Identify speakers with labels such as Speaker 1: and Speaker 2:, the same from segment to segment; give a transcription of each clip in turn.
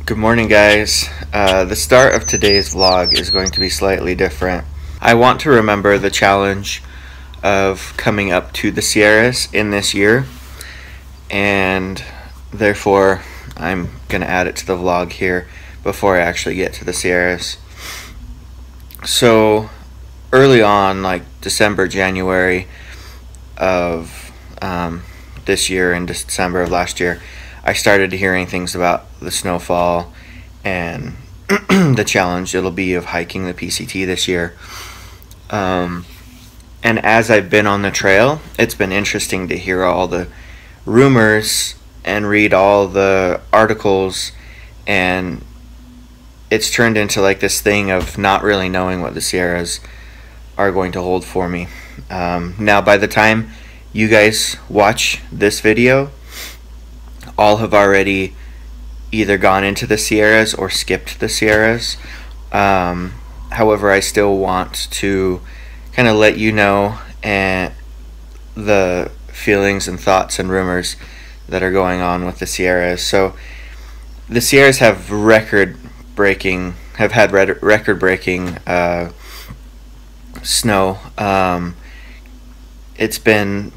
Speaker 1: Good morning, guys. The start of today's vlog is going to be slightly different. I want to remember the challenge of coming up to the Sierras in this year, and therefore I'm going to add it to the vlog here before I actually get to the Sierras. So early on, like December, January of this year and December of last year, I started hearing things about the snowfall and the challenge it'll be of hiking the PCT this year. And as I've been on the trail, it's been interesting to hear all the rumors and read all the articles, and it's turned into like this thing of not really knowing what the Sierras are going to hold for me. Now, by the time you guys watch this video, all have already either gone into the Sierras or skipped the Sierras. However, I still want to kind of let you know the feelings and thoughts and rumors that are going on with the Sierras. So the Sierras have had record-breaking snow. It's been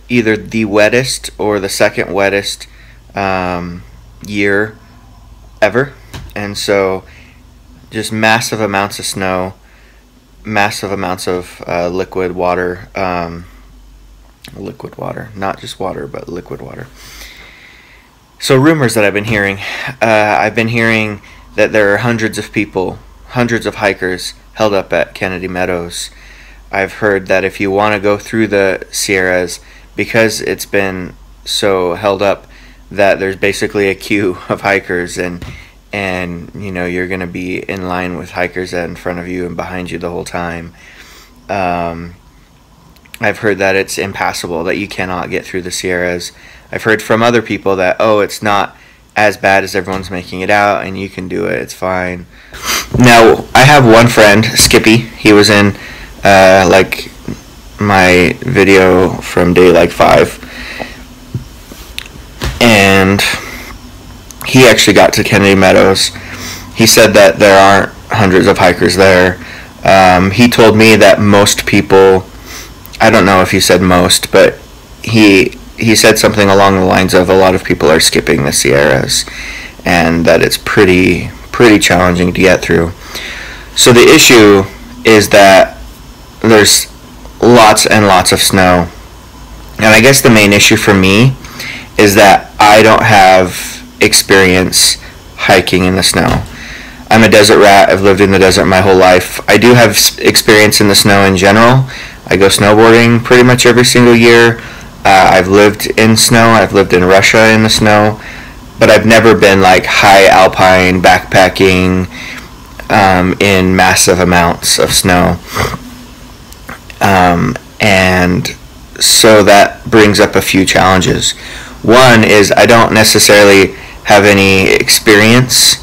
Speaker 1: either the wettest or the second wettest year ever, and so just massive amounts of snow, massive amounts of liquid water, not just water but liquid water. So rumors that I've been hearing that there are hundreds of people, hundreds of hikers held up at Kennedy Meadows. I've heard that if you want to go through the Sierras, because it's been so held up, that there's basically a queue of hikers, and you know, you're going to be in line with hikers in front of you and behind you the whole time. I've heard that it's impassable, that you cannot get through the Sierras. I've heard from other people that, oh, it's not as bad as everyone's making it out and you can do it, it's fine. Now, I have one friend, Skippy. He was in like my video from day like 5, and he actually got to Kennedy Meadows. He said that there aren't hundreds of hikers there. He told me that most people, I don't know if he said most, but he said something along the lines of a lot of people are skipping the Sierras, and that it's pretty challenging to get through. So the issue is that there's lots and lots of snow, and I guess the main issue for me is that I don't have experience hiking in the snow. I'm a desert rat. I've lived in the desert my whole life. I do have experience in the snow in general. I go snowboarding pretty much every single year. I've lived in snow. I've lived in Russia in the snow, but I've never been like high alpine backpacking in massive amounts of snow. And so that brings up a few challenges. One is I don't necessarily have any experience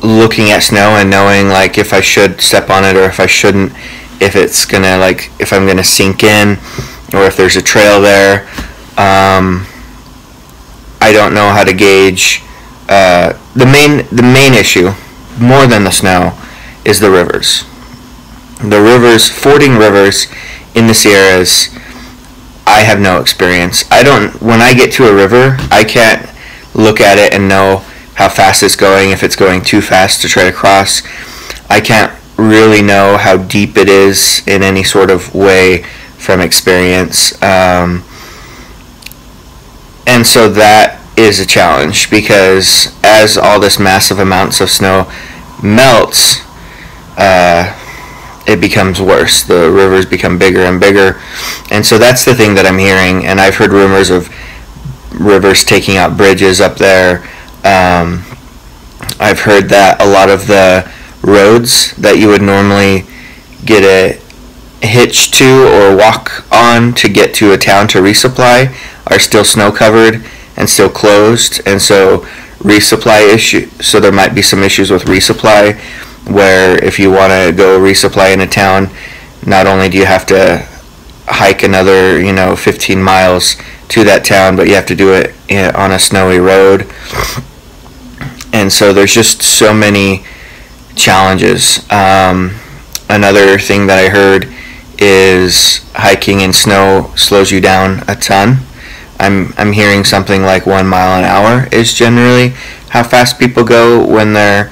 Speaker 1: looking at snow and knowing like if I should step on it or if I shouldn't, if it's gonna, like, if I'm gonna sink in or if there's a trail there. I don't know how to gauge. The main issue, more than the snow, is the rivers. The rivers, fording rivers in the Sierras, I have no experience. When I get to a river, I can't look at it and know how fast it's going, if it's going too fast to try to cross. I can't really know how deep it is in any sort of way from experience. And so that is a challenge, because as all this massive amounts of snow melts, it becomes worse. The rivers become bigger and bigger, and so that's the thing that I'm hearing. And I've heard rumors of rivers taking out bridges up there. I've heard that a lot of the roads that you would normally get a hitch to or walk on to get to a town to resupply are still snow covered and still closed, and so so there might be some issues with resupply, where if you want to go resupply in a town, not only do you have to hike another 15 miles to that town, but you have to do it on a snowy road. and so there's just so many challenges. Another thing that I heard is hiking in snow slows you down a ton. I'm hearing something like 1 mile an hour is generally how fast people go when they're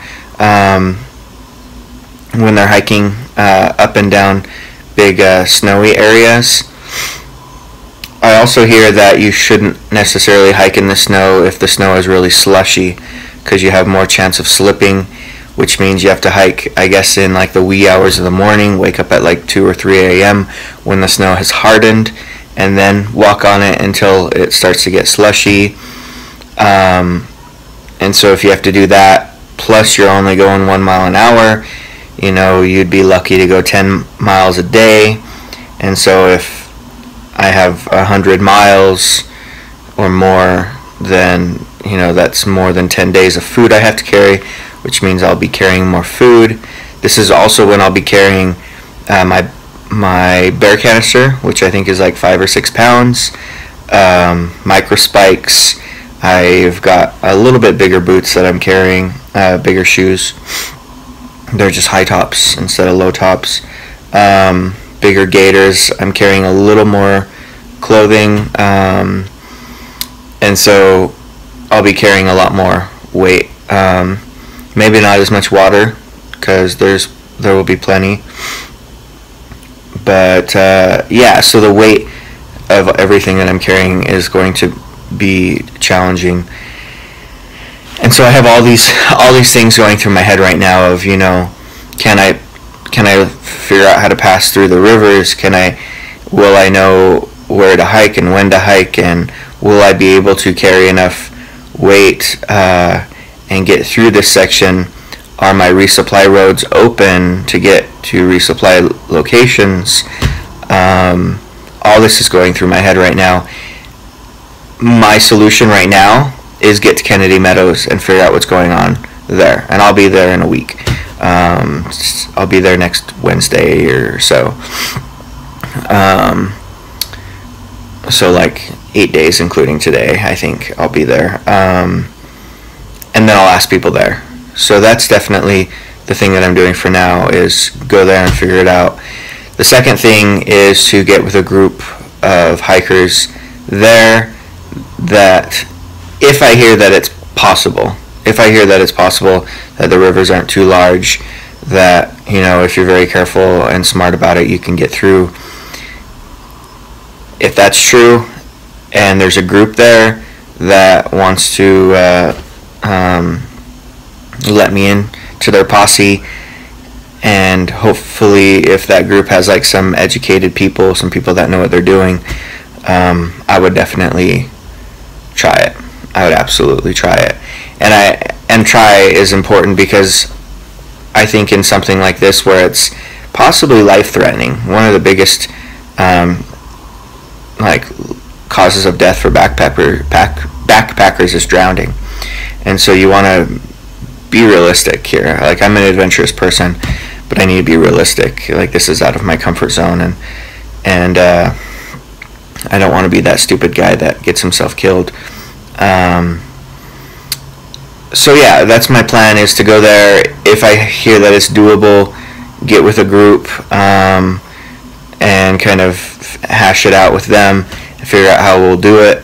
Speaker 1: hiking up and down big snowy areas. I also hear that you shouldn't necessarily hike in the snow if the snow is really slushy, because you have more chance of slipping, which means you have to hike, I guess, in like the wee hours of the morning, wake up at like 2 or 3 a.m. when the snow has hardened, and then walk on it until it starts to get slushy. And so if you have to do that, plus you're only going 1 mile an hour, you know, you'd be lucky to go 10 miles a day. And so if I have 100 miles or more, then, you know, that's more than 10 days of food I have to carry, which means I'll be carrying more food. This is also when I'll be carrying my bear canister, which I think is like 5 or 6 pounds, micro spikes. I've got a little bit bigger boots that I'm carrying, bigger shoes. They're just high tops instead of low tops. Bigger gaiters. I'm carrying a little more clothing, and so I'll be carrying a lot more weight. Maybe not as much water, because there will be plenty. But yeah, so the weight of everything that I'm carrying is going to be challenging. And so I have all these things going through my head right now of, you know, can I figure out how to pass through the rivers? Will I know where to hike and when to hike, and will I be able to carry enough weight and get through this section? Are my resupply roads open to get to resupply locations? All this is going through my head right now. My solution right now is get to Kennedy Meadows and figure out what's going on there, and I'll be there in a week. I'll be there next Wednesday or so. So like 8 days, including today, I think I'll be there. And then I'll ask people there. So that's definitely the thing that I'm doing for now, is go there and figure it out. The second thing is to get with a group of hikers there, that if I hear that it's possible, that the rivers aren't too large, that, you know, if you're very careful and smart about it, you can get through. If that's true, and there's a group there that wants to let me in to their posse, and hopefully if that group has like some educated people, some people that know what they're doing, I would definitely try it. I would absolutely try it. And try is important, because I think in something like this where it's possibly life-threatening, one of the biggest like causes of death for backpackers is drowning. And so you want to be realistic here. Like, I'm an adventurous person, but I need to be realistic. Like, this is out of my comfort zone, and I don't want to be that stupid guy that gets himself killed. So yeah, that's my plan, is to go there. If I hear that it's doable, get with a group and kind of hash it out with them and figure out how we'll do it.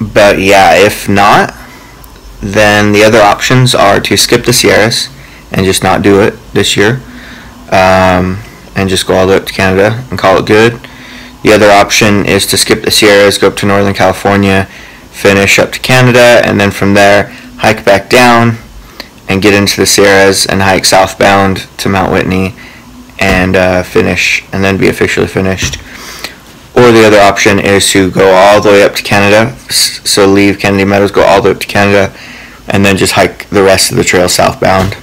Speaker 1: But yeah, if not, then the other options are to skip the Sierras and just not do it this year, and just go all the way up to Canada and call it good. The other option is to skip the Sierras, go up to Northern California, finish up to Canada, and then from there hike back down and get into the Sierras and hike southbound to Mount Whitney and finish, and then be officially finished. Or the other option is to go all the way up to Canada, so leave Kennedy Meadows, go all the way up to Canada, and then just hike the rest of the trail southbound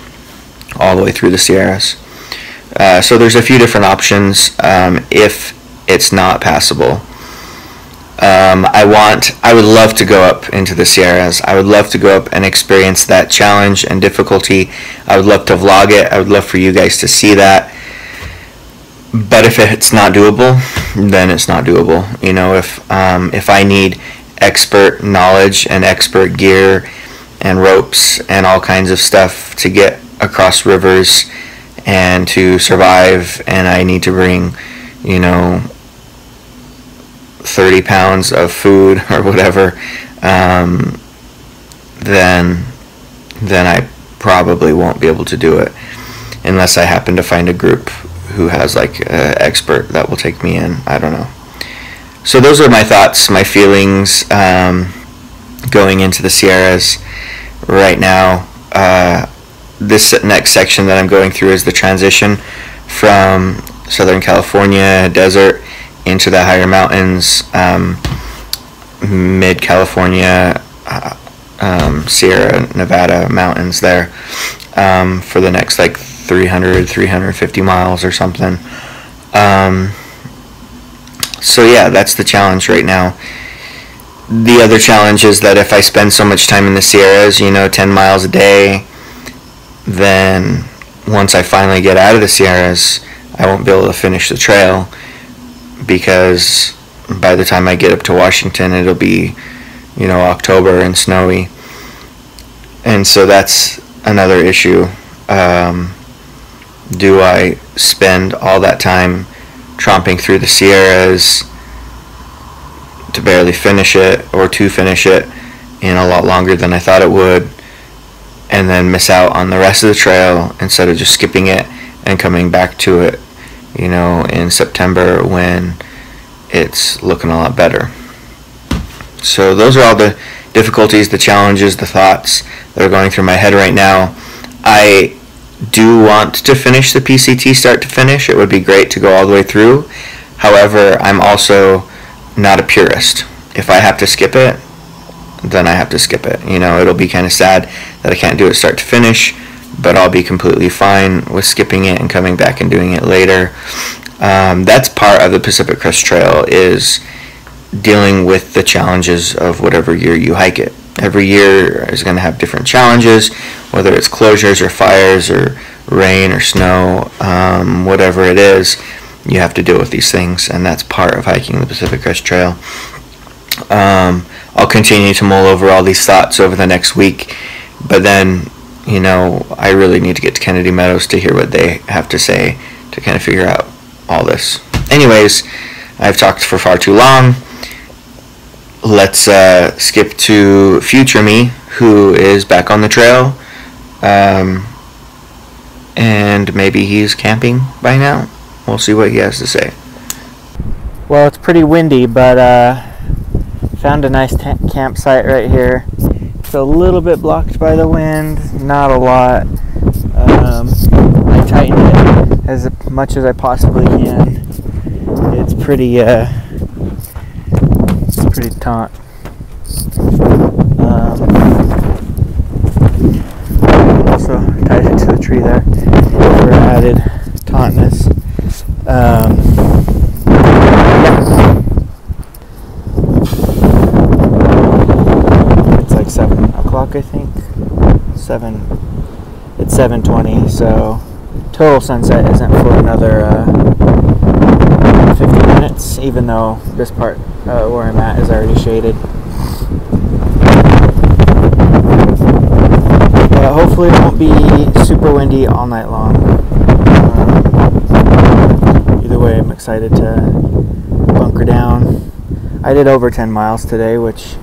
Speaker 1: all the way through the Sierras. So there's a few different options if it's not passable. I would love to go up into the Sierras. I would love to go up and experience that challenge and difficulty. I would love to vlog it. I would love for you guys to see that. But if it's not doable, then it's not doable. You know, if I need expert knowledge and expert gear and ropes and all kinds of stuff to get across rivers and to survive, and I need to bring, 30 pounds of food or whatever, then I probably won't be able to do it unless I happen to find a group who has like an expert that will take me in. I don't know. So those are my thoughts, my feelings going into the Sierras right now. This next section that I'm going through is the transition from Southern California desert into the higher mountains, mid-California, Sierra Nevada mountains there, for the next like 350 miles or something. So yeah, that's the challenge right now. The other challenge is that if I spend so much time in the Sierras, 10 miles a day, then once I finally get out of the Sierras, I won't be able to finish the trail, because by the time I get up to Washington, it'll be, October and snowy. And so that's another issue. Do I spend all that time tromping through the Sierras to barely finish it, or to finish it in a lot longer than I thought it would, and then miss out on the rest of the trail instead of just skipping it and coming back to it, in September when it's looking a lot better. So those are all the difficulties, the challenges, the thoughts that are going through my head right now. I do want to finish the PCT start to finish. It would be great to go all the way through. However, I'm also not a purist. If I have to skip it, then I have to skip it. It'll be kind of sad that I can't do it start to finish, but I'll be completely fine with skipping it and coming back and doing it later. That's part of the Pacific Crest Trail, is dealing with the challenges of whatever year you hike it. Every year is going to have different challenges, whether it's closures or fires or rain or snow, whatever it is, you have to deal with these things, and that's part of hiking the Pacific Crest Trail. I'll continue to mull over all these thoughts over the next week, but then, I really need to get to Kennedy Meadows to hear what they have to say to kind of figure out all this. Anyways, I've talked for far too long. Let's skip to future me, who is back on the trail, and maybe he's camping by now. We'll see what he has to say.
Speaker 2: Well, it's pretty windy, but found a nice campsite right here. It's a little bit blocked by the wind, not a lot. I tightened it as much as I possibly can. It's pretty taut. Also tied it to the tree there for added tautness. Yeah. It's like 7 o'clock, I think. It's 7:20, so total sunset isn't for another 50 minutes, even though this part where I'm at is already shaded. But hopefully it won't be super windy all night long. Either way, I'm excited to bunker down. I did over 10 miles today, which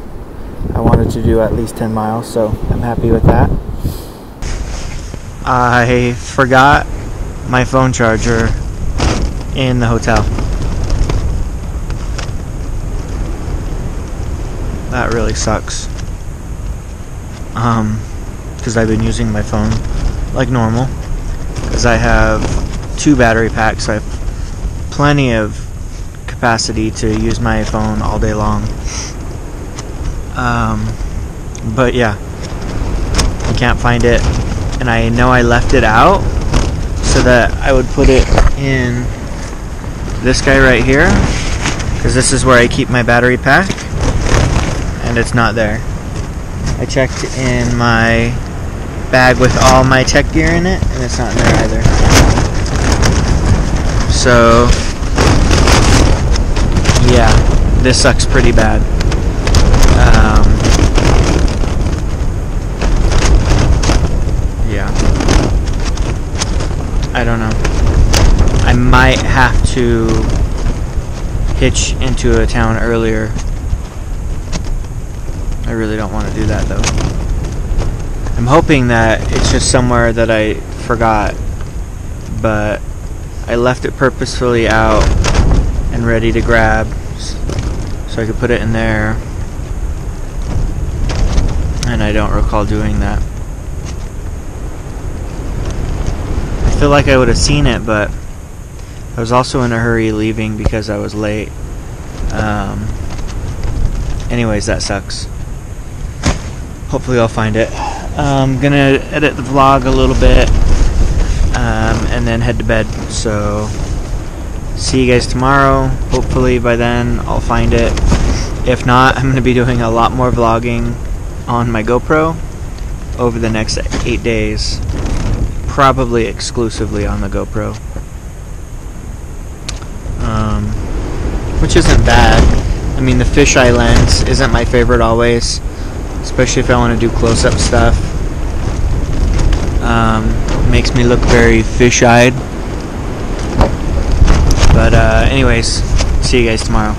Speaker 2: I wanted to do at least 10 miles, so I'm happy with that. I forgot my phone charger in the hotel. That really sucks. Because I've been using my phone like normal. Because I have 2 battery packs, so I have plenty of capacity to use my phone all day long. But yeah, I can't find it, and I know I left it out so that I would put it in this guy right here, because this is where I keep my battery pack, and it's not there. I checked in my bag with all my tech gear in it, and it's not in there either. So yeah, this sucks pretty bad. I don't know. I might have to hitch into a town earlier. I really don't want to do that though. I'm hoping that it's just somewhere that I forgot, but I left it purposefully out and ready to grab so I could put it in there, and I don't recall doing that. I feel like I would have seen it, but I was also in a hurry leaving because I was late. Anyways, that sucks. Hopefully I'll find it. I'm gonna edit the vlog a little bit and then head to bed. So see you guys tomorrow. Hopefully by then I'll find it. If not, I'm gonna be doing a lot more vlogging on my GoPro over the next 8 days. Probably exclusively on the GoPro. Which isn't bad. I mean, the fisheye lens isn't my favorite always, especially if I want to do close-up stuff. Makes me look very fish-eyed. But anyways, see you guys tomorrow.